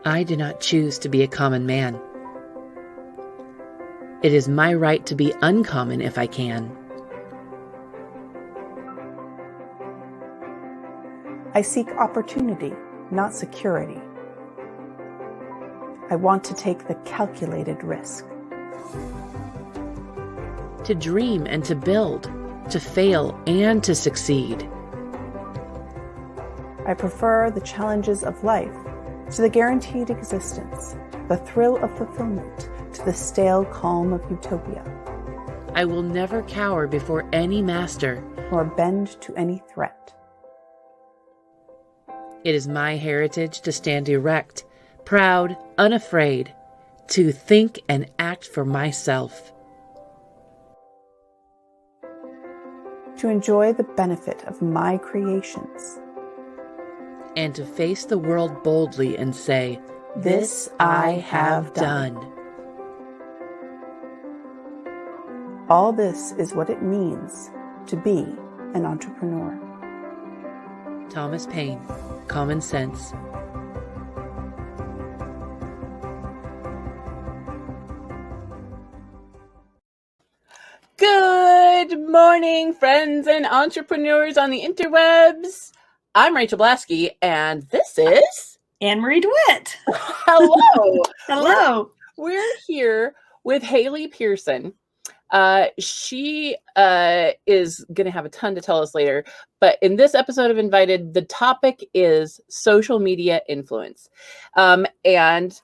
I do not choose to be a common man. It is my right to be uncommon if I can. I seek opportunity, not security. I want to take the calculated risk. To dream and to build, to fail and to succeed. I prefer the challenges of life to the guaranteed existence, the thrill of fulfillment to the stale calm of utopia. I will never cower before any master, nor bend to any threat. It is my heritage to stand erect, proud, unafraid, to think and act for myself. To enjoy the benefit of my creations. And to face the world boldly and say, "This I have done." All this is what it means to be an entrepreneur. Thomas Paine, Common Sense. Good morning, friends and entrepreneurs on the interwebs. I'm Rachael Blasky, and this is Anne-Marie DeWitt. Hello. Hello. We're here with Haley Pearson. She is going to have a ton to tell us later, but in this episode of Invited, the topic is social media influence. And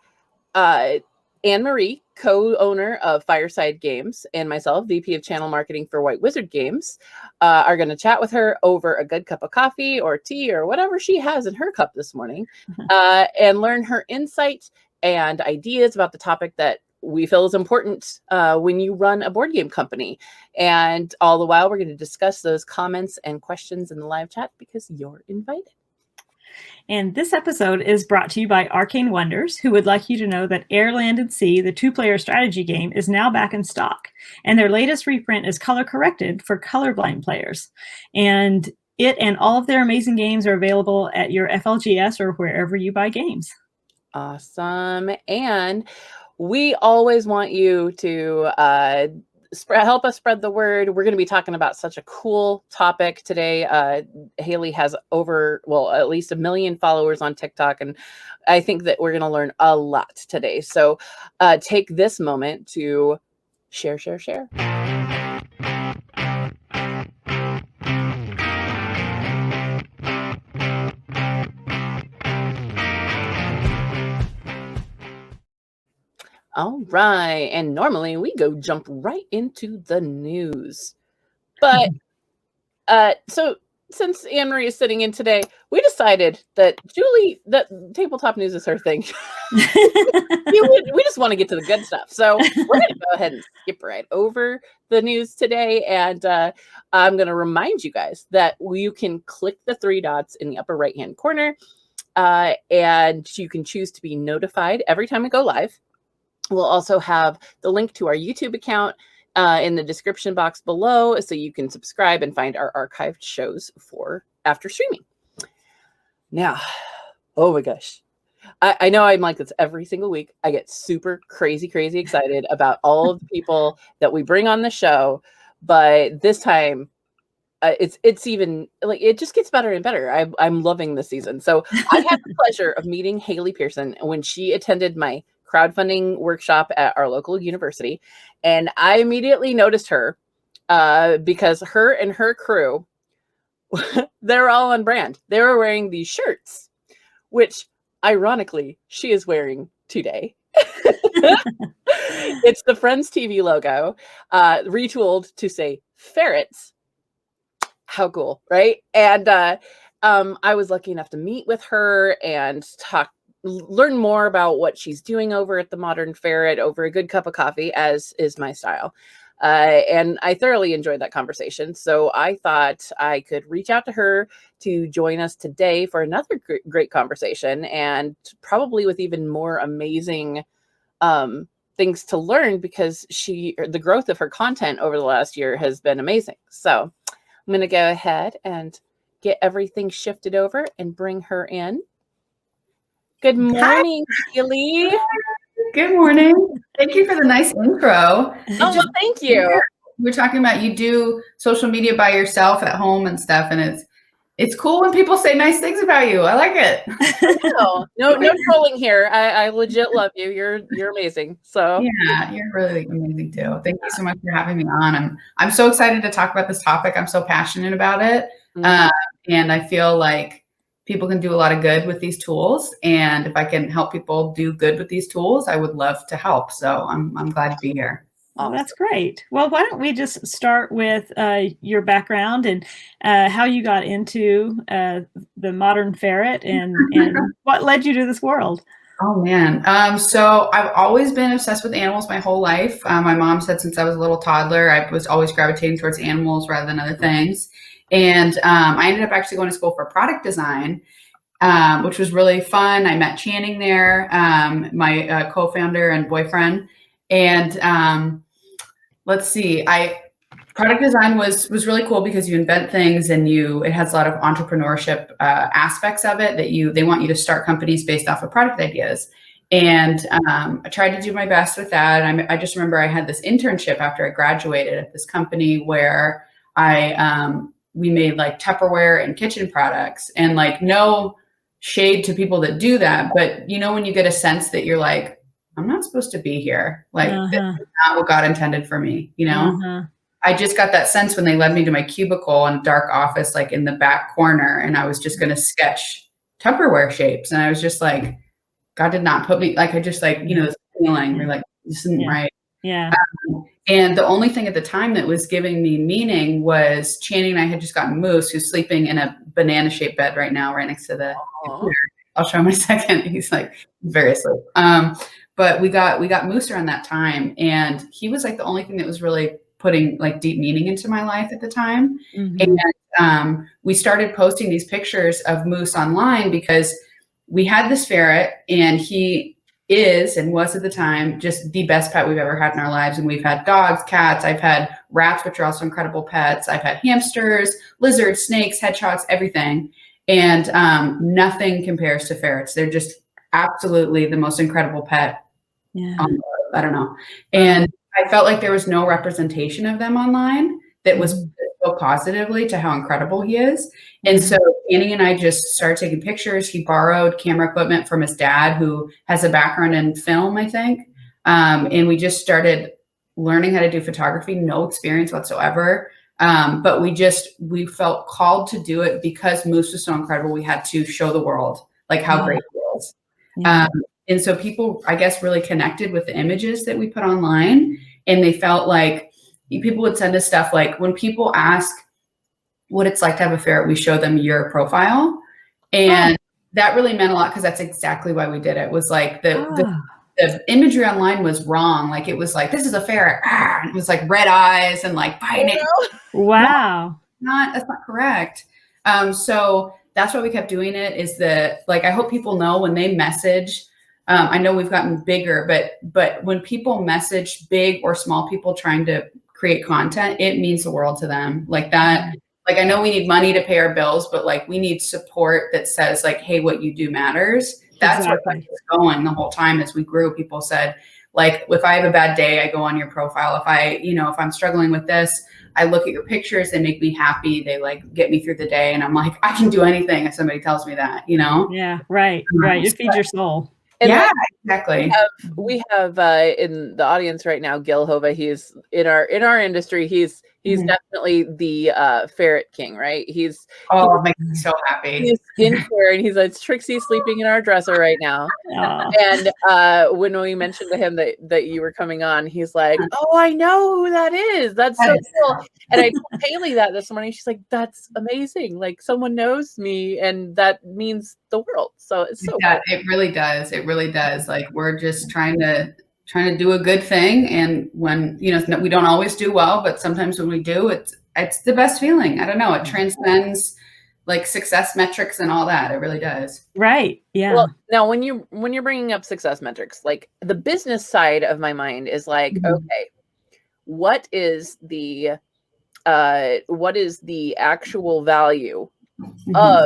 Anne-Marie, co-owner of Fireside Games, and myself, VP of Channel Marketing for White Wizard Games, are going to chat with her over a good cup of coffee or tea or whatever she has in her cup this morning, and learn her insight and ideas about the topic that we feel is important when you run a board game company. And all the while, we're going to discuss those comments and questions in the live chat because you're invited. And this episode is brought to you by Arcane Wonders, who would like you to know that Air, Land, and Sea, the two-player strategy game, is now back in stock. And their latest reprint is color-corrected for colorblind players. And it and all of their amazing games are available at your FLGS or wherever you buy games. Awesome. And we always want you to help us spread the word. We're going to be talking about such a cool topic today. Haley has at least 1 million followers on TikTok, and I think that we're going to learn a lot today. So take this moment to share. All right. And normally we jump right into the news. But so since Anne-Marie is sitting in today, we decided that tabletop news is her thing. We just want to get to the good stuff. So we're going to go ahead and skip right over the news today. And I'm going to remind you guys that you can click the 3 dots in the upper right-hand corner, and you can choose to be notified every time we go live. We'll also have the link to our YouTube account in the description box below, so you can subscribe and find our archived shows for after streaming. Now, oh my gosh. I know I'm like this every single week. I get super crazy excited about all of the people that we bring on the show. But this time, it's even like it just gets better and better. I'm loving this season. So I had the pleasure of meeting Haley Pearson when she attended my crowdfunding workshop at our local university. And I immediately noticed her because her and her crew, they're all on brand. They were wearing these shirts, which ironically, she is wearing today. It's the Friends TV logo, retooled to say ferrets. How cool, right? And I was lucky enough to meet with her and learn more about what she's doing over at the Modern Ferret over a good cup of coffee, as is my style. And I thoroughly enjoyed that conversation. So I thought I could reach out to her to join us today for another great conversation, and probably with even more amazing things to learn, because the growth of her content over the last year has been amazing. So I'm going to go ahead and get everything shifted over and bring her in. Good morning, Keely. Good morning. Thank you for the nice intro. Oh, well, thank you. We're talking about you do social media by yourself at home and stuff, and it's cool when people say nice things about you. I like it. No trolling here. I legit love you. You're amazing. So yeah, you're really amazing too. Thank you so much for having me on. I'm so excited to talk about this topic. I'm so passionate about it, and I feel like people can do a lot of good with these tools. And if I can help people do good with these tools, I would love to help. So I'm glad to be here. Oh, that's great. Well, why don't we just start with your background and how you got into the modern ferret and what led you to this world? Oh man. So I've always been obsessed with animals my whole life. My mom said since I was a little toddler, I was always gravitating towards animals rather than other things. And I ended up actually going to school for product design, which was really fun. I met Channing there, my co-founder and boyfriend. And let's see, product design was really cool because you invent things and it has a lot of entrepreneurship aspects of it that they want you to start companies based off of product ideas. And I tried to do my best with that. And I just remember I had this internship after I graduated at this company where we made like Tupperware and kitchen products, and like no shade to people that do that. But when you get a sense that you're like, I'm not supposed to be here. Like this is not what God intended for me. I just got that sense when they led me to my cubicle in a dark office, like in the back corner, and I was just going to sketch Tupperware shapes. And I was just like, God did not put me, like, I just like, this feeling, you're like, this isn't right. Yeah. And the only thing at the time that was giving me meaning was Channing and I had just gotten Moose, who's sleeping in a banana shaped bed right now, right next to the computer. I'll show him in a second. He's like very asleep. But we got Moose around that time, and he was like the only thing that was really putting like deep meaning into my life at the time. And we started posting these pictures of Moose online because we had this ferret, and he is and was at the time just the best pet we've ever had in our lives. And we've had dogs, cats, I've had rats, which are also incredible pets. I've had hamsters, lizards, snakes, hedgehogs, everything. And nothing compares to ferrets. They're just absolutely the most incredible pet. Yeah. I don't know. And I felt like there was no representation of them online that was so positively to how incredible he is. And so Annie and I just started taking pictures. He borrowed camera equipment from his dad, who has a background in film, I think. And we just started learning how to do photography, no experience whatsoever. But we felt called to do it because Moose was so incredible. We had to show the world like how great he was. And so people, I guess, really connected with the images that we put online, and they felt like people would send us stuff like, when people ask what it's like to have a ferret, we show them your profile. And that really meant a lot because that's exactly why we did it. Was like the imagery online was wrong. Like it was like, this is a ferret. And it was like red eyes and like biting. Wow. That's not correct. So that's why we kept doing it, is that like, I hope people know when they message, I know we've gotten bigger, but when people message big or small people trying to create content, it means the world to them. Like that, like, I know we need money to pay our bills, but like we need support that says like, hey, what you do matters. That's what kept us going the whole time as we grew. People said, like, if I have a bad day, I go on your profile. If I'm struggling with this, I look at your pictures, they make me happy. They like get me through the day. And I'm like, I can do anything if somebody tells me that, Yeah, right. It feeds your soul. And exactly. We have in the audience right now, Gil Hova. He's in our industry. He's definitely the ferret king, right? It makes me so happy. He's in here, and he's like, Trixie sleeping in our dresser right now. And when we mentioned to him that you were coming on, he's like, oh, I know who that is. That's so cool. And I told Haley that this morning. She's like, that's amazing. Like, someone knows me, and that means the world. So it's so cool. It really does. It really does. Like, we're just trying to do a good thing. And when, we don't always do well, but sometimes when we do, it's the best feeling. I don't know. It transcends like success metrics and all that. It really does. Right. Yeah. Well, now when you're bringing up success metrics, like the business side of my mind is like, okay, what is the actual value of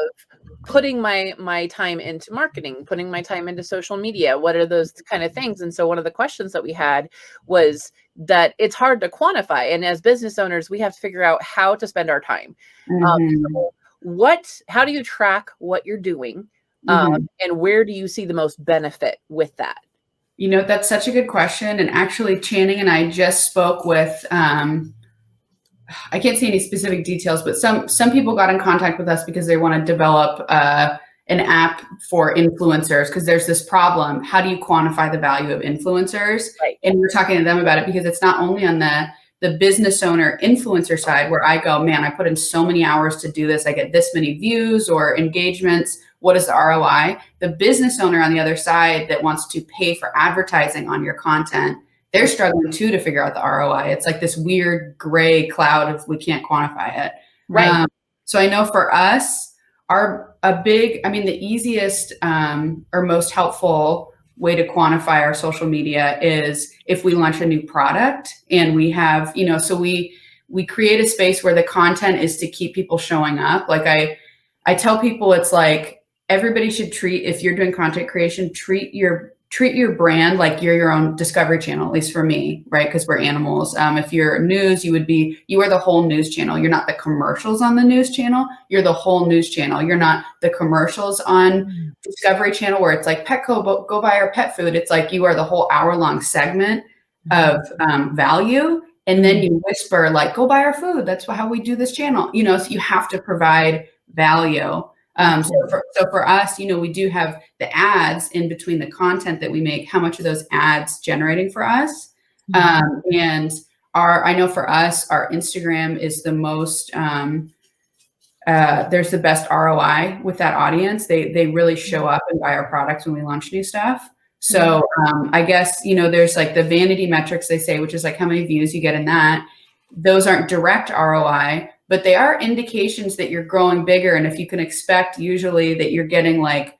putting my time into marketing, putting my time into social media? What are those kind of things? And so one of the questions that we had was that it's hard to quantify. And as business owners, we have to figure out how to spend our time. So how do you track what you're doing? And where do you see the most benefit with that? You know, that's such a good question. And actually, Channing and I just spoke with, I can't say any specific details, but some people got in contact with us because they want to develop an app for influencers, because there's this problem. How do you quantify the value of influencers? Right. And we're talking to them about it because it's not only on the business owner influencer side where I go, man, I put in so many hours to do this. I get this many views or engagements. What is the ROI? The business owner on the other side that wants to pay for advertising on your content, they're struggling too to figure out the ROI. It's like this weird gray cloud of we can't quantify it. Right. So I know for us, the easiest or most helpful way to quantify our social media is if we launch a new product and we have, so we create a space where the content is to keep people showing up. Like I tell people, it's like everybody should if you're doing content creation, treat your brand like you're your own Discovery Channel, at least for me, right? Because we're animals. If you're news, you are the whole news channel. You're not the commercials on the news channel. You're the whole news channel. You're not the commercials on Discovery Channel where it's like Petco, go buy our pet food. It's like you are the whole hour-long segment of value. And then you whisper like, go buy our food. That's how we do this channel. So you have to provide value. So for us, we do have the ads in between the content that we make. How much are those ads generating for us? And I know for us, our Instagram is the most, there's the best ROI with that audience. They really show up and buy our products when we launch new stuff. So I guess, there's like the vanity metrics they say, which is like how many views you get in that. Those aren't direct ROI, but they are indications that you're growing bigger. And if you can expect usually that you're getting like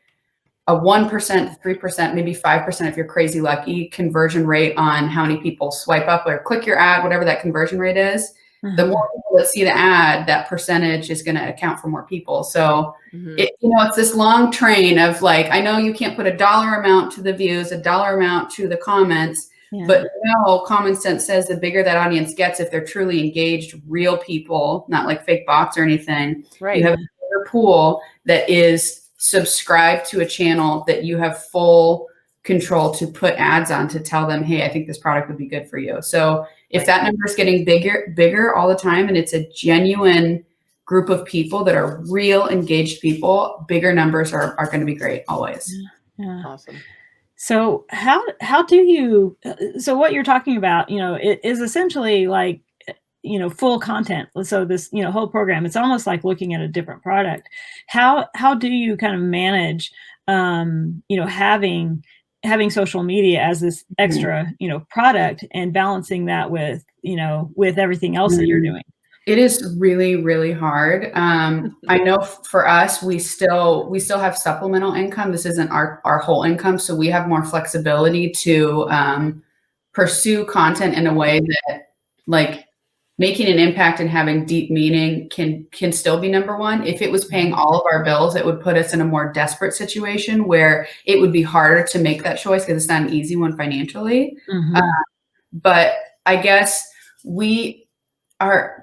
a 1%, 3%, maybe 5% if you're crazy lucky conversion rate on how many people swipe up or click your ad, whatever that conversion rate is, the more people that see the ad, that percentage is going to account for more people. So it's this long train of like, I know you can't put a dollar amount to the views, a dollar amount to the comments, but no, common sense says the bigger that audience gets, if they're truly engaged, real people, not like fake bots or anything, you have a bigger pool that is subscribed to a channel that you have full control to put ads on to tell them, hey, I think this product would be good for you. So if that number is getting bigger all the time, and it's a genuine group of people that are real engaged people, bigger numbers are going to be great always. Yeah. Awesome. So how do you, so what you're talking about, it is essentially like, full content. So this, whole program, it's almost like looking at a different product. How do you kind of manage, having social media as this extra, product and balancing that with, with everything else that you're doing? It is really, really hard. I know for us, we still have supplemental income. This isn't our whole income. So we have more flexibility to pursue content in a way that like making an impact and having deep meaning can still be number one. If it was paying all of our bills, it would put us in a more desperate situation where it would be harder to make that choice because it's not an easy one financially. But I guess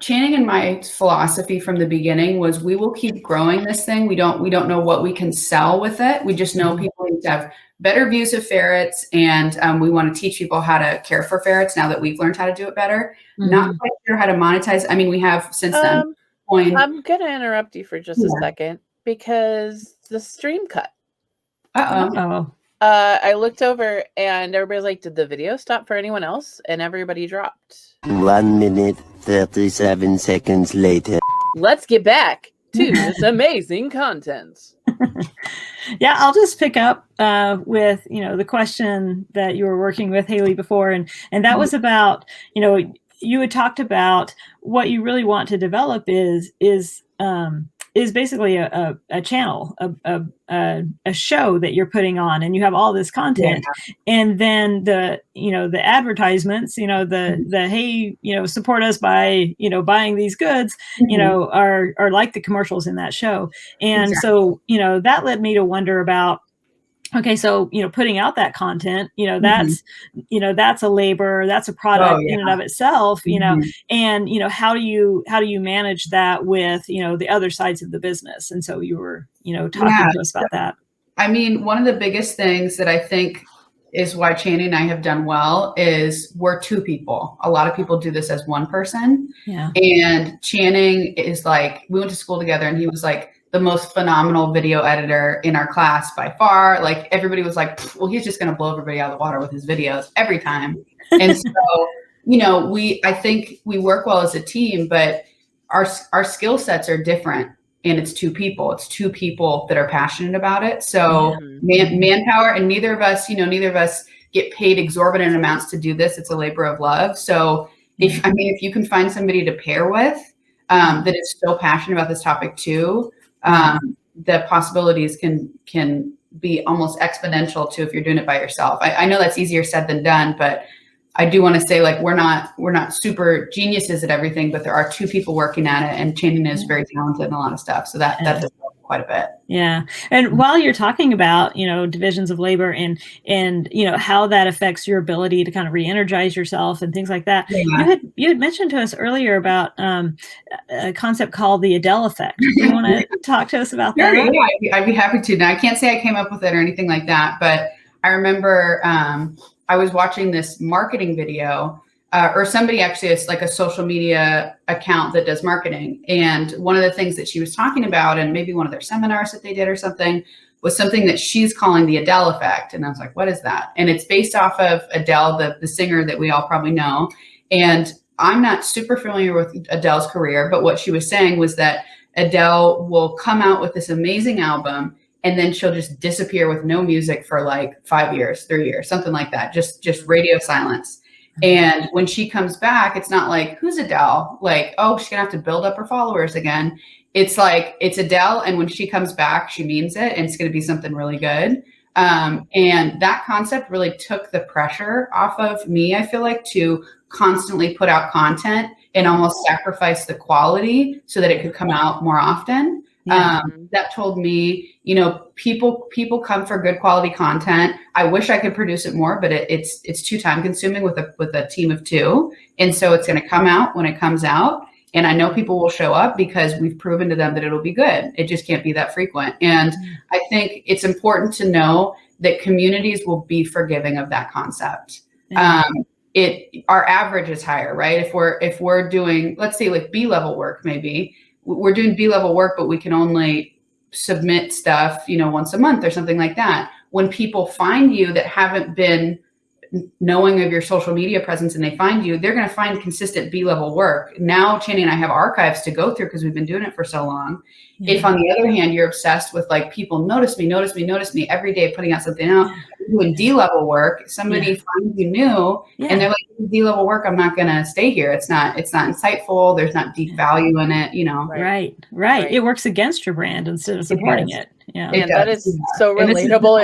Channing and my philosophy from the beginning was we will keep growing this thing. We don't know what we can sell with it. We just know people need to have better views of ferrets, and we want to teach people how to care for ferrets now that we've learned how to do it better. Not quite sure how to monetize. I mean, we have since then. I'm going to interrupt you for just a second because the stream cut. Uh-oh. I looked over and everybody's like, did the video stop for anyone else? And everybody dropped. 1 minute, 37 seconds later. Let's get back to this amazing content. Yeah, I'll just pick up with, the question that you were working with Haley before. And that was about, you had talked about what you really want to develop is is basically a channel, a show that you're putting on, and you have all this content, and then the advertisements, the hey, support us by buying these goods, are like the commercials in that show. And so that led me to wonder about, okay, so putting out that content, that's a labor, that's a product in and of itself, and how do you manage that with the other sides of the business? And so you were talking to us about that. I mean, one of the biggest things that I think is why Channing and I have done well is we're two people. A lot of people do this as one person. Yeah. And Channing is like, we went to school together, and he was like the most phenomenal video editor in our class by far. Like, everybody was like, well, he's just going to blow everybody out of the water with his videos every time. And so, I think we work well as a team, but our skill sets are different. And it's two people. It's two people that are passionate about it. So manpower, and neither of us get paid exorbitant amounts to do this. It's a labor of love. So if you can find somebody to pair with that is so passionate about this topic too, the possibilities can be almost exponential to if you're doing it by yourself. I know that's easier said than done, but I do want to say, like, we're not super geniuses at everything, but there are two people working at it, and Channing is very talented in a lot of stuff. So that does help quite a bit. Yeah. And while you're talking about, divisions of labor and how that affects your ability to kind of re-energize yourself and things like that, you had mentioned to us earlier about a concept called the Adele effect. Do you want to talk to us about that? Yeah, I'd be happy to. Now, I can't say I came up with it or anything like that, but I remember I was watching this marketing video, or somebody actually, it's like a social media account that does marketing. And one of the things that she was talking about, and maybe one of their seminars that they did or something, was something that she's calling the Adele effect. And I was like, what is that? And it's based off of Adele, the singer that we all probably know. And I'm not super familiar with Adele's career, but what she was saying was that Adele will come out with this amazing album, and then she'll just disappear with no music for like 5 years, 3 years, something like that. Just radio silence. And when she comes back, it's not like, who's Adele? Like, oh, she's gonna have to build up her followers again. It's like, it's Adele. And when she comes back, she means it. And it's gonna be something really good. And that concept really took the pressure off of me, I feel like, to constantly put out content and almost sacrifice the quality so that it could come out more often. That told me, people come for good quality content. I wish I could produce it more, but it's too time consuming with a team of two. And so it's going to come out when it comes out. And I know people will show up because we've proven to them that it'll be good. It just can't be that frequent. And I think it's important to know that communities will be forgiving of that concept. Our average is higher, right? If we're doing, let's say, like B-level work, maybe we're doing B-level work, but we can only submit stuff, once a month or something like that. When people find you that haven't been knowing of your social media presence and they find you, they're going to find consistent B-level work. Now, Channing and I have archives to go through because we've been doing it for so long. If on the other hand, you're obsessed with like, people notice me every day, putting out something out, doing D-level work, somebody finds you new and they're like, D-level work, I'm not going to stay here. It's not insightful. There's not deep value in it, Right. It works against your brand instead of supporting it. Yeah. And that is so relatable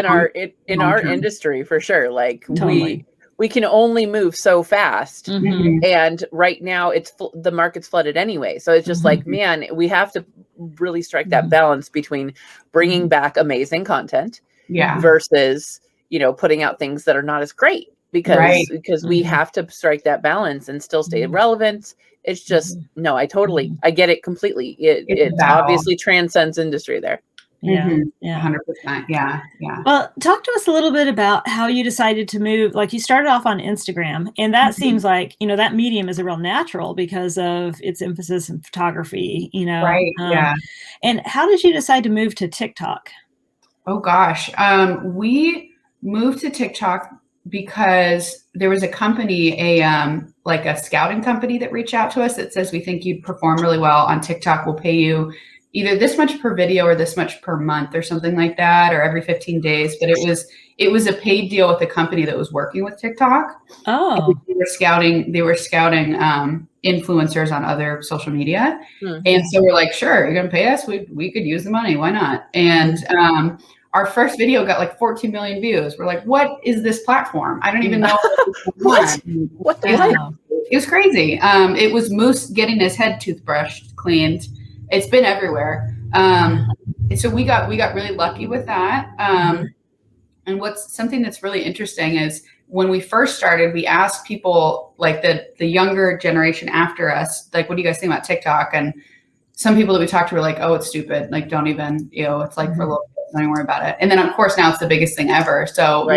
in our industry for sure. Like we can only move so fast, and right now the market's flooded anyway. So it's just like, man, we have to really strike that balance between bringing back amazing content, versus putting out things that are not as great, because we have to strike that balance and still stay relevant. It's just I get it completely. It obviously transcends industry there. Yeah. 100%. Yeah. Well, talk to us a little bit about how you decided to move. Like, you started off on Instagram, and that seems like, that medium is a real natural because of its emphasis in photography, Right. And how did you decide to move to TikTok? Oh gosh. We moved to TikTok because there was a company, like a scouting company, that reached out to us that says, we think you'd perform really well on TikTok. We'll pay you either this much per video or this much per month or something like that, or every 15 days. But it was a paid deal with a company that was working with TikTok. Oh, They were scouting influencers on other social media. And so we're like, sure, you're going to pay us. We could use the money. Why not? And our first video got like 14 million views. We're like, what is this platform? I don't even know. What the wow. It was crazy. It was Moose getting his head toothbrushed, cleaned. It's been everywhere. And so we got really lucky with that. And what's something that's really interesting is when we first started, we asked people like the younger generation after us, like, what do you guys think about TikTok? And some people that we talked to were like, oh, it's stupid. Like, don't even, it's like for little kids, don't even worry about it. And then of course now it's the biggest thing ever. So,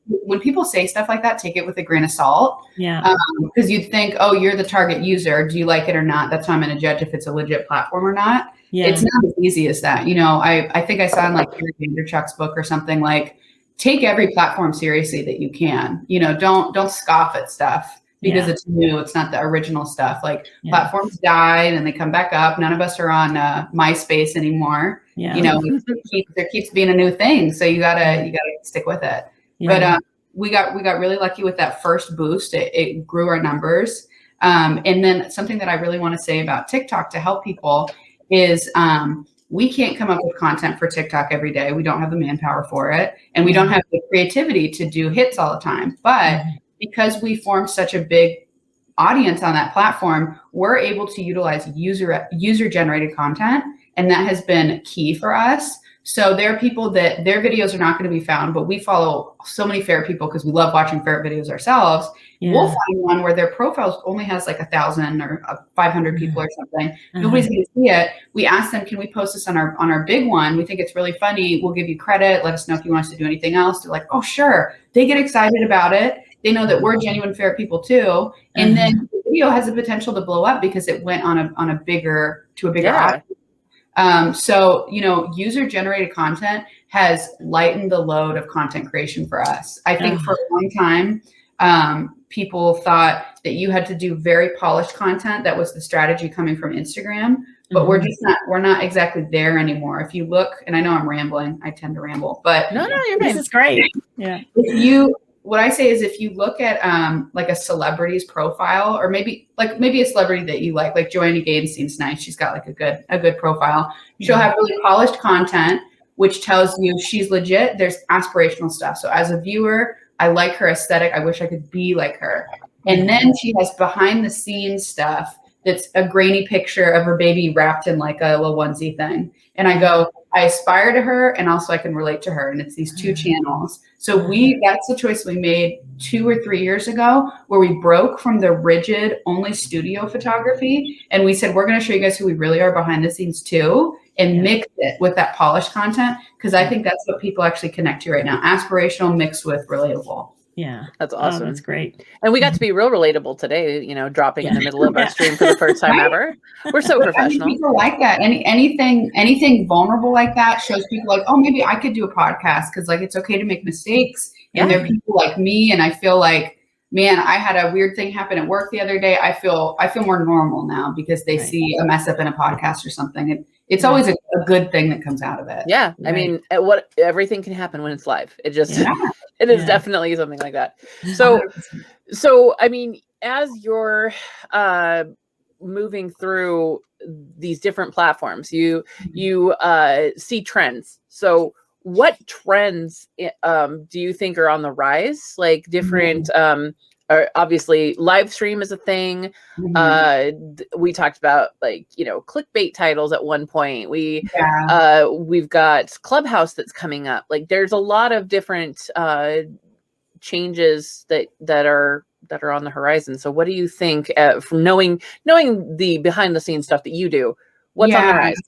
when people say stuff like that, take it with a grain of salt. Yeah. Because you'd think, oh, you're the target user. Do you like it or not? That's how I'm going to judge if it's a legit platform or not. Yeah. It's not as easy as that. I think I saw in like Gary Vaynerchuk's book or something like, take every platform seriously that you can. Don't scoff at stuff because it's new. It's not the original stuff. Like platforms die and then they come back up. None of us are on MySpace anymore. Yeah. There keeps being a new thing. So you gotta stick with it. Yeah. But we got really lucky with that first boost. It grew our numbers. And then something that I really want to say about TikTok to help people is we can't come up with content for TikTok every day. We don't have the manpower for it. And we don't have the creativity to do hits all the time. But because we formed such a big audience on that platform, we're able to utilize user-generated content. And that has been key for us. So there are people that their videos are not going to be found, but we follow so many ferret people because we love watching ferret videos ourselves. Yeah. We'll find one where their profile only has like 1,000 or 500 people or something. Nobody's going to see it. We ask them, can we post this on our big one? We think it's really funny. We'll give you credit. Let us know if you want us to do anything else. They're like, oh, sure. They get excited about it. They know that we're genuine ferret people too. And then the video has the potential to blow up because it went on a bigger audience. So, user-generated content has lightened the load of content creation for us. I think for a long time, people thought that you had to do very polished content. That was the strategy coming from Instagram, but we're not exactly there anymore. If you look, and I know I'm rambling, I tend to ramble, but no, you're right. This is great. Yeah. What I say is if you look at like a celebrity's profile, or maybe a celebrity that you like Joanna Gaines seems nice. She's got like a good profile. She'll have really polished content, which tells you she's legit. There's aspirational stuff. So as a viewer, I like her aesthetic. I wish I could be like her. And then she has behind the scenes stuff that's a grainy picture of her baby wrapped in like a little onesie thing. And I go, I aspire to her and also I can relate to her. And it's these two channels. So that's the choice we made 2 or 3 years ago, where we broke from the rigid only studio photography. And we said, we're going to show you guys who we really are behind the scenes too, and mix it with that polished content. Cause I think that's what people actually connect to right now. Aspirational mixed with relatable. Yeah. That's awesome. That's great. And we got to be real relatable today, dropping in the middle of our stream for the first time ever. We're so professional. People like that. Anything vulnerable like that shows people like, oh, maybe I could do a podcast because like it's okay to make mistakes. And there are people like me, and I feel like, man, I had a weird thing happen at work the other day. I feel more normal now because they see a mess up in a podcast or something. It's always a good thing that comes out of it. Yeah. Right. I mean, everything can happen when it's live. It just, it is definitely something like that. So, I mean, as you're moving through these different platforms, you see trends. So what trends do you think are on the rise? Like different, obviously live stream is a thing. We talked about like, clickbait titles at one point. We've got Clubhouse that's coming up. Like there's a lot of different changes that are on the horizon. So what do you think from knowing the behind the scenes stuff that you do, what's on the rise?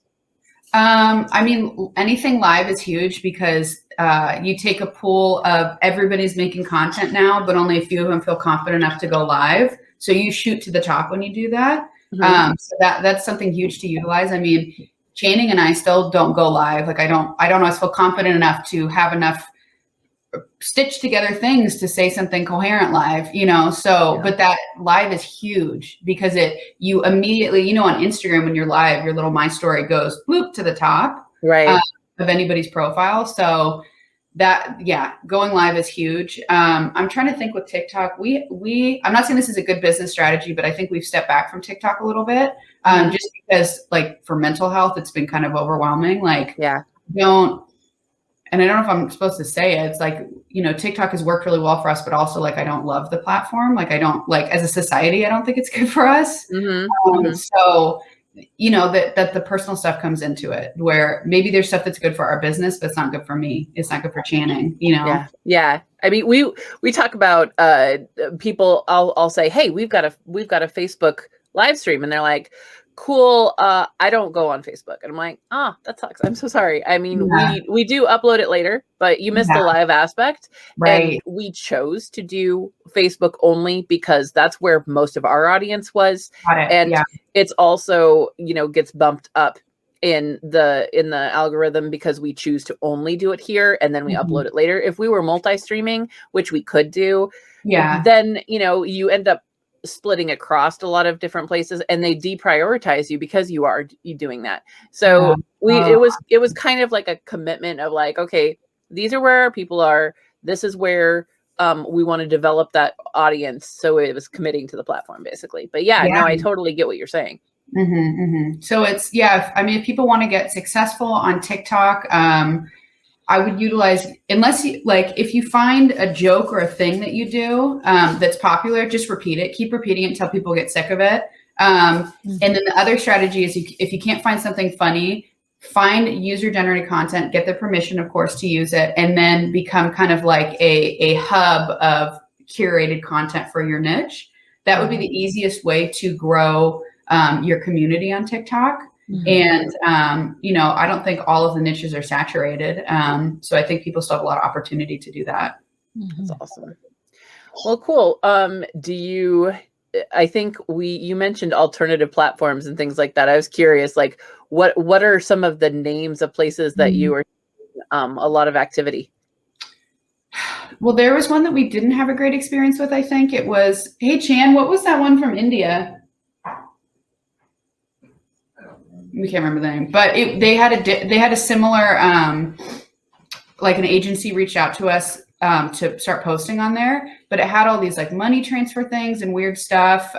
I mean, anything live is huge because you take a pool of everybody's making content now, but only a few of them feel confident enough to go live. So you shoot to the top when you do that. So that's something huge to utilize. I mean, Channing and I still don't go live. Like I don't always feel confident enough to have enough stitch together things to say something coherent live, you know? So, but that live is huge because you immediately, you know, on Instagram, when you're live, your little My Story goes bloop to the top of anybody's profile. So going live is huge. I'm trying to think with TikTok, I'm not saying this is a good business strategy, but I think we've stepped back from TikTok a little bit, just because like for mental health, it's been kind of overwhelming. Like, and I don't know if I'm supposed to say it. It's like, you know, TikTok has worked really well for us, but also like, I don't love the platform. Like, I don't like, as a society, I don't think it's good for us. So, you know, that the personal stuff comes into it, where maybe there's stuff that's good for our business, but it's not good for me. It's not good for Channing, you know? Yeah. I mean, we talk about people. I'll say, hey, we've got a Facebook live stream, and they're like, cool. I don't go on Facebook, and I'm like, that sucks. I'm so sorry. I mean, we do upload it later, but you missed the live aspect. Right. And we chose to do Facebook only because that's where most of our audience was. And it's also, you know, gets bumped up in the algorithm because we choose to only do it here and then we upload it later. If we were multi-streaming, which we could do, then, you know, you end up splitting across a lot of different places and they deprioritize you because you are doing that. So it was kind of like a commitment of like, okay, these are where our people are. This is where we want to develop that audience. So it was committing to the platform basically. But no, I totally get what you're saying. So it's, I mean, if people want to get successful on TikTok, I would utilize, unless you like, if you find a joke or a thing that you do that's popular, just repeat it. Keep repeating it until people get sick of it. And then the other strategy is if you can't find something funny, find user-generated content, get their permission, of course, to use it, and then become kind of like a hub of curated content for your niche. That would be the easiest way to grow your community on TikTok. And, you know, I don't think all of the niches are saturated. So I think people still have a lot of opportunity to do that. That's awesome. Well, cool. I think you mentioned alternative platforms and things like that. I was curious, like what are some of the names of places that you are a lot of activity? Well, there was one that we didn't have a great experience with. I think it was, hey, Chan, what was that one from India? We can't remember the name, but they had a similar, like an agency reached out to us to start posting on there, but it had all these like money transfer things and weird stuff.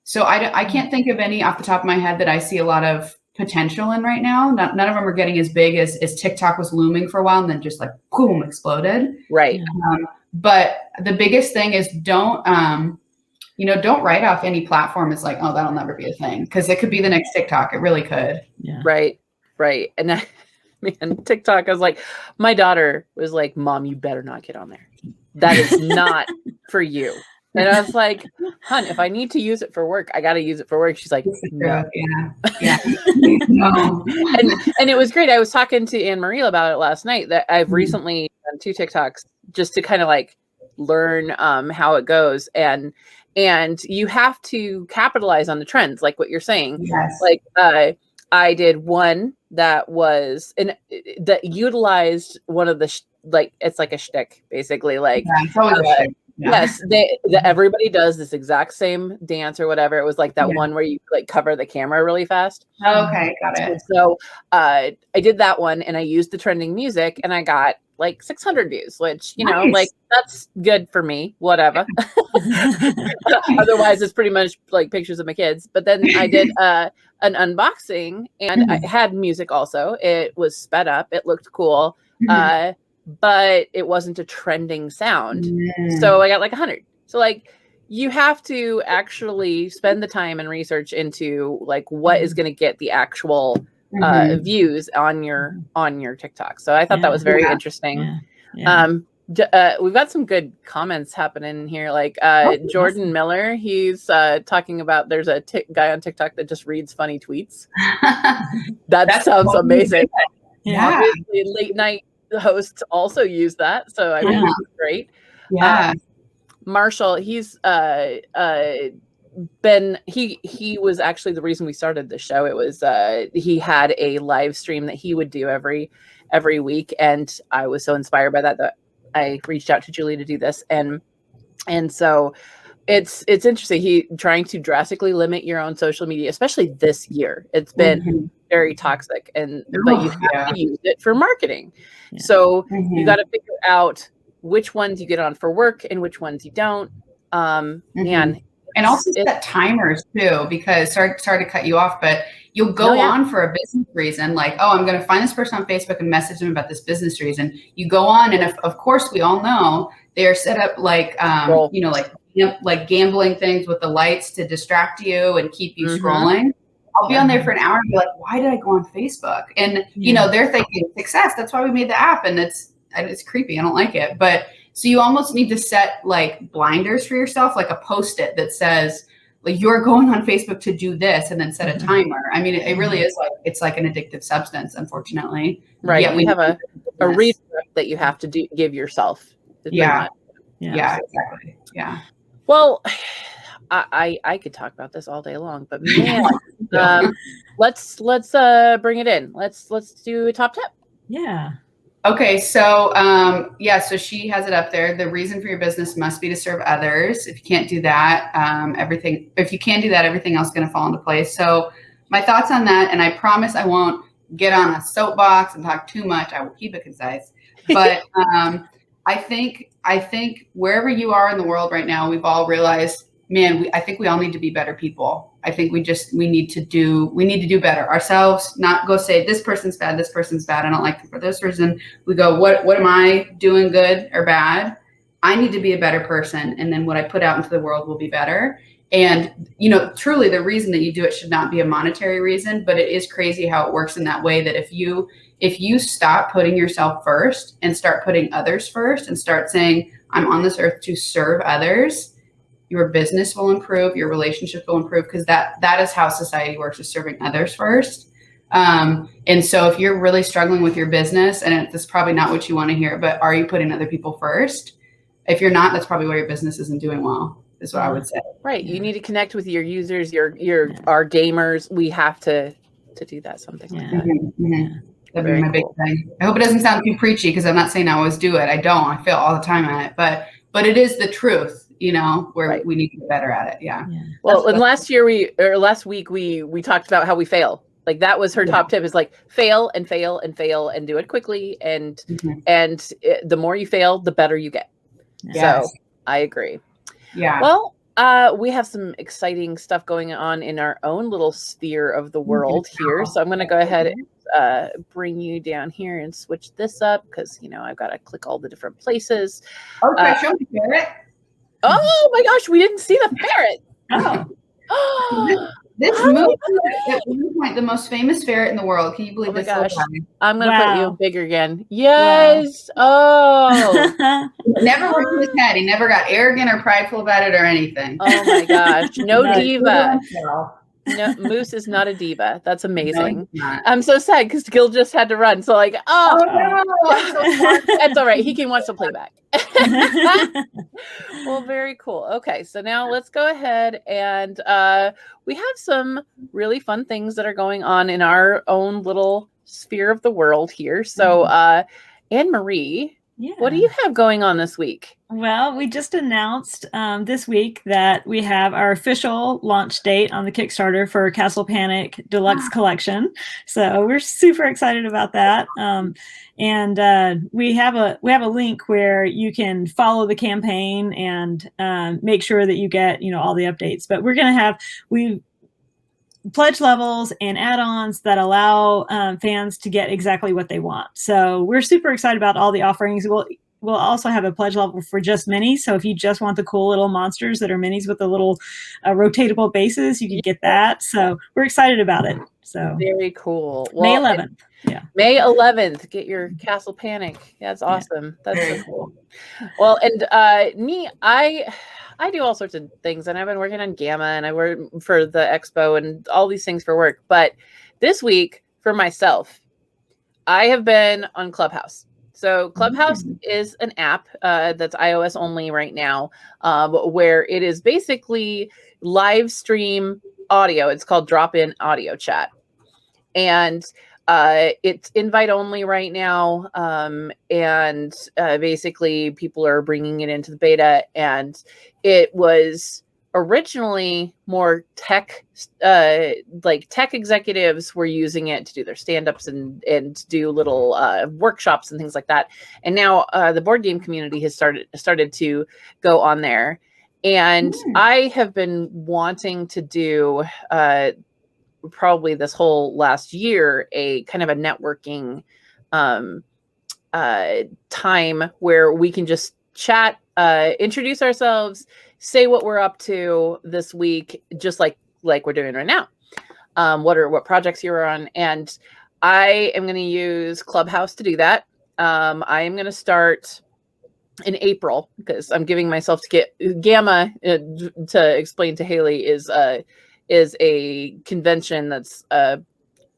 So I can't think of any off the top of my head that I see a lot of potential in right now. None of them are getting as big as TikTok was looming for a while and then just like boom, exploded. Right. But the biggest thing is don't write off any platform as like, oh, that'll never be a thing. Because it could be the next TikTok. It really could. Yeah. Right. And TikTok, I was like, my daughter was like, Mom, you better not get on there. That is not for you. And I was like, hon, if I need to use it for work, I got to use it for work. She's like, no. No. And it was great. I was talking to Anne Marie about it last night that I've recently done 2 TikToks just to kind of like learn how it goes. And you have to capitalize on the trends, like what you're saying. Yes. Like I did one that was that utilized one of the it's like a shtick, basically. Like it's always a shtick. Yes, everybody does this exact same dance or whatever. It was like that one where you like cover the camera really fast. Oh, okay, got it. And so I did that one, and I used the trending music, and I got like 600 views, which like that's good for me. Whatever. Otherwise, it's pretty much like pictures of my kids. But then I did an unboxing, and I had music also. It was sped up. It looked cool. But it wasn't a trending sound. So I got like 100. So like you have to actually spend the time and research into like what is going to get the actual views on your TikTok. So I thought that was very interesting. We've got some good comments happening here. Like Jordan Miller, he's talking about there's a guy on TikTok that just reads funny tweets. That sounds amazing. Yeah. Obviously, late night hosts also use that, so I mean it's great. Marshall, he's been he was actually the reason we started the show. It was he had a live stream that he would do every week, and I was so inspired by that I reached out to Julie to do this, and so it's interesting. He trying to drastically limit your own social media, especially this year. It's been very toxic, but you have to use it for marketing. Yeah. So you got to figure out which ones you get on for work and which ones you don't. And also set timers too, because sorry to cut you off, but you'll go on for a business reason, like, oh, I'm going to find this person on Facebook and message them about this business reason. You go on, and of course we all know they are set up like, like gambling things with the lights to distract you and keep you scrolling. I'll be on there for an hour and be like, why did I go on Facebook? And they're thinking success. That's why we made the app, and it's creepy. I don't like it, but. So you almost need to set like blinders for yourself, like a Post-it that says like you're going on Facebook to do this, and then set a timer. I mean, it really is like, it's like an addictive substance, unfortunately. Right. Yeah, we have a redirect that you have to give yourself. Yeah, exactly. Yeah. Well, I could talk about this all day long, but man, let's bring it in. Let's do a top tip. Yeah. Okay, so so she has it up there. The reason for your business must be to serve others. If you can't do that, everything else is going to fall into place. So my thoughts on that, and I promise I won't get on a soapbox and talk too much. I will keep it concise. But I think wherever you are in the world right now, we've all realized, man, I think we all need to be better people. I think we need to do better ourselves, not go say this person's bad. I don't like them for this reason. We go, what am I doing good or bad? I need to be a better person. And then what I put out into the world will be better. And, truly the reason that you do it should not be a monetary reason, but it is crazy how it works in that way, that if you stop putting yourself first and start putting others first and start saying, I'm on this earth to serve others, your business will improve, your relationship will improve, because that is how society works, is serving others first. And so if you're really struggling with your business, and it's probably not what you want to hear, but are you putting other people first? If you're not, that's probably why your business isn't doing well, is what I would say. Right. You need to connect with your users, our gamers. We have to do that, something like that. That'd be my big thing. I hope it doesn't sound too preachy, because I'm not saying I always do it. I don't. I fail all the time at it, but it is the truth. Where we need to get better at it. Yeah. Well, and last week we talked about how we fail. Like that was her top tip, is like fail and fail and fail and do it quickly. And the more you fail, the better you get. Yes. So I agree. Yeah. Well, we have some exciting stuff going on in our own little sphere of the world here. So I'm going to go ahead and bring you down here and switch this up, because, I've got to click all the different places. Oh, can I show you ferret? Oh my gosh, we didn't see the ferret. Oh. This moose is at one point the most famous ferret in the world. Can you believe this? Gosh. I'm going to put you big again. Yes. Wow. Oh. Never worked in his head. He never got arrogant or prideful about it or anything. Oh my gosh. No diva. No, Moose is not a diva. That's amazing. No, I'm so sad because Gil just had to run. So no. That's all right. He can watch the playback. Well, very cool. Okay, so now let's go ahead and we have some really fun things that are going on in our own little sphere of the world here. So Anne-Marie, what do you have going on this week? Well, we just announced this week that we have our official launch date on the Kickstarter for Castle Panic Deluxe Collection. So we're super excited about that. And we have a link where you can follow the campaign and make sure that you get all the updates. But we're going to have pledge levels and add-ons that allow fans to get exactly what they want. So we're super excited about all the offerings. We'll also have a pledge level for just minis. So if you just want the cool little monsters that are minis with the little rotatable bases, you can get that. So we're excited about it. So very cool. Well, May 11th. Yeah. May 11th. Get your Castle Panic. Yeah, that's awesome. That's so cool. Well, and me, I do all sorts of things, and I've been working on Gamma, and I work for the expo and all these things for work. But this week, for myself, I have been on Clubhouse. So Clubhouse is an app that's iOS only right now, where it is basically live stream audio. It's called drop-in audio chat. And It's invite only right now, and basically people are bringing it into the beta. And it was originally more tech, like tech executives were using it to do their stand-ups and do little workshops and things like that. And now the board game community has started to go on there. And I have been wanting to do probably this whole last year a kind of a networking time where we can just chat, introduce ourselves, say what we're up to this week, just like we're doing right now. What projects you're on. And I am going to use Clubhouse to do that. I am going to start in April because I'm giving myself to get Gamma, to explain to Haley, is a convention that's a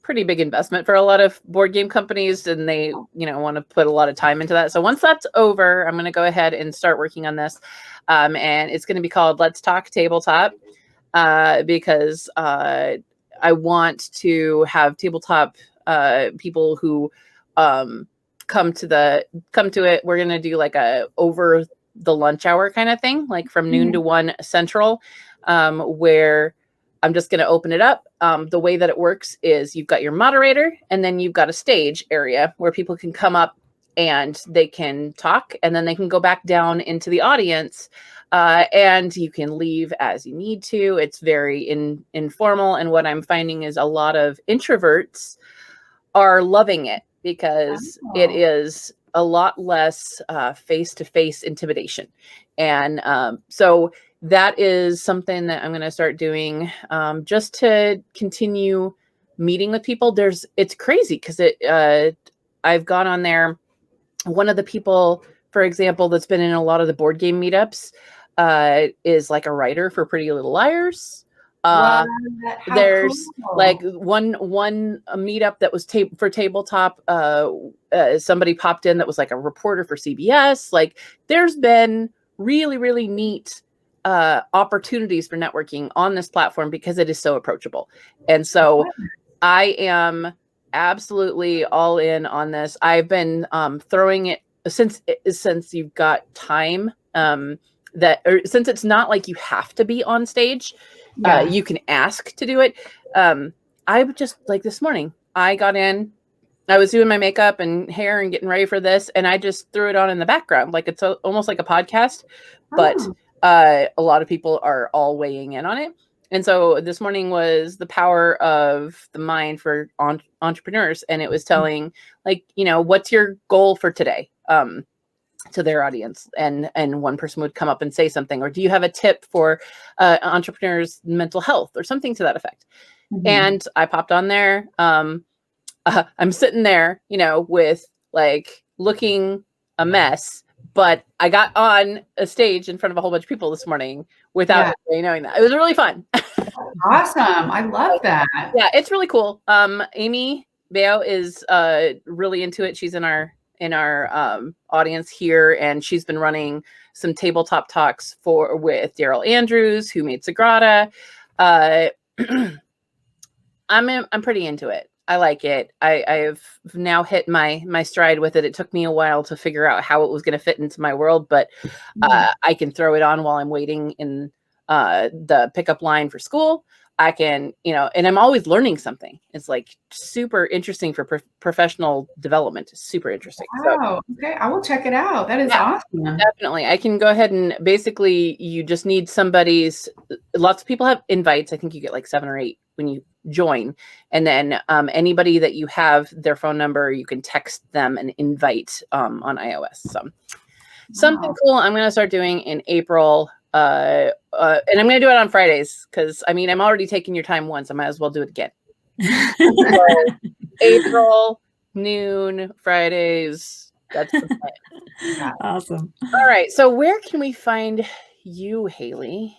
pretty big investment for a lot of board game companies, and they want to put a lot of time into that. So once that's over, I'm going to go ahead and start working on this, and it's going to be called Let's Talk Tabletop, because I want to have tabletop people who come to it. We're going to do like a over the lunch hour kind of thing, like from noon to 1 Central, where I'm just going to open it up. The way that it works is you've got your moderator, and then you've got a stage area where people can come up and they can talk, and then they can go back down into the audience, and you can leave as you need to. It's very informal. And what I'm finding is a lot of introverts are loving it because it is a lot less face-to-face intimidation. And so that is something that I'm going to start doing, just to continue meeting with people. It's crazy because I've gone on there. One of the people, for example, that's been in a lot of the board game meetups, is like a writer for Pretty Little Liars. There's cool. like one meetup that was for tabletop. Somebody popped in that was like a reporter for CBS. Like there's been really, really neat opportunities for networking on this platform because it is so approachable. And so I am absolutely all in on this. I've been throwing it since you've got time, since it's not like you have to be on stage. You can ask to do it. I would just, like this morning, I got in, I was doing my makeup and hair and getting ready for this, and I just threw it on in the background. Like it's almost like a podcast, but a lot of people are all weighing in on it. And so this morning was the power of the mind for entrepreneurs. And it was telling, like, what's your goal for today? To their audience, and one person would come up and say something, or do you have a tip for entrepreneurs' mental health or something to that effect? And I popped on there. I'm sitting there, with like looking a mess, but I got on a stage in front of a whole bunch of people this morning without really knowing that. It was really fun. Awesome. I love that. Yeah, it's really cool. Amy Bao is really into it. She's in our audience here, and she's been running some tabletop talks with Daryl Andrews, who made Sagrada. I'm pretty into it. I like it. I've now hit my stride with it. It took me a while to figure out how it was going to fit into my world, but I can throw it on while I'm waiting in the pickup line for school. I can, and I'm always learning something. It's like super interesting for professional development. It's super interesting. Wow. So, okay. I will check it out. That is awesome. Definitely. I can go ahead and basically you just need lots of people have invites. I think you get like 7 or 8 when you join. And then anybody that you have their phone number, you can text them an invite on iOS. So something cool I'm going to start doing in April. And I'm going to do it on Fridays because I'm already taking your time once. I might as well do it again. So, April, noon, Fridays. That's the plan. Awesome. All right. So where can we find you, Haley?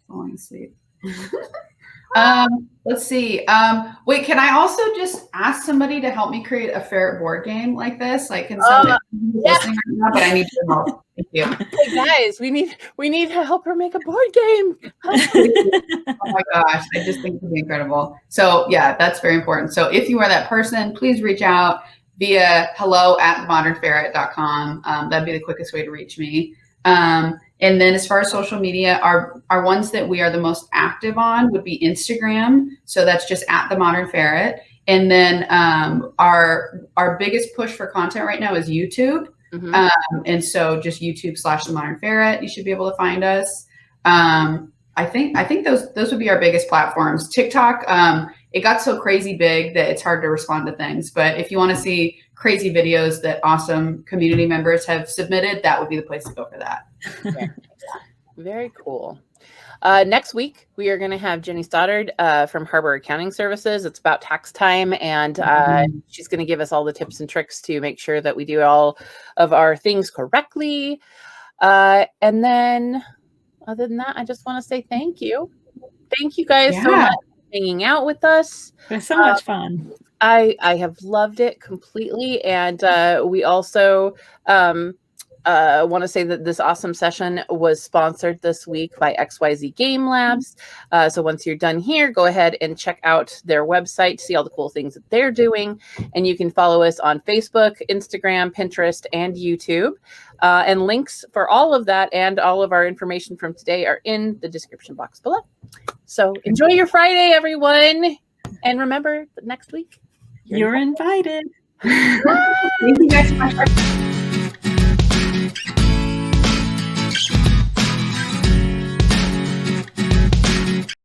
Falling asleep. Let's see. Wait, can I also just ask somebody to help me create a ferret board game like this? Like, can somebody listening right now, but I need your help. Thank you. Hey guys, we need to help her make a board game. Oh my gosh, I just think it'd be incredible. So yeah, that's very important. So if you are that person, please reach out via hello@themodernferret.com. That'd be the quickest way to reach me. And then as far as social media, our ones that we are the most active on would be Instagram. So that's just @themodernferret. And then our biggest push for content right now is YouTube. And so just YouTube/themodernferret, you should be able to find us. I think those would be our biggest platforms. TikTok, it got so crazy big that it's hard to respond to things. But if you want to see crazy videos that awesome community members have submitted, that would be the place to go for that. Very cool. Next week, we are going to have Jenny Stoddard from Harbor Accounting Services. It's about tax time, and she's going to give us all the tips and tricks to make sure that we do all of our things correctly. And then, other than that, I just want to say thank you. Thank you guys so much for hanging out with us. It was so much fun. I have loved it completely, and we also want to say that this awesome session was sponsored this week by XYZ Game Labs. So once you're done here, go ahead and check out their website, see all the cool things that they're doing. And you can follow us on Facebook, Instagram, Pinterest, and YouTube. And links for all of that and all of our information from today are in the description box below. So enjoy your Friday, everyone. And remember that next week, you're invited. Thank you guys so much.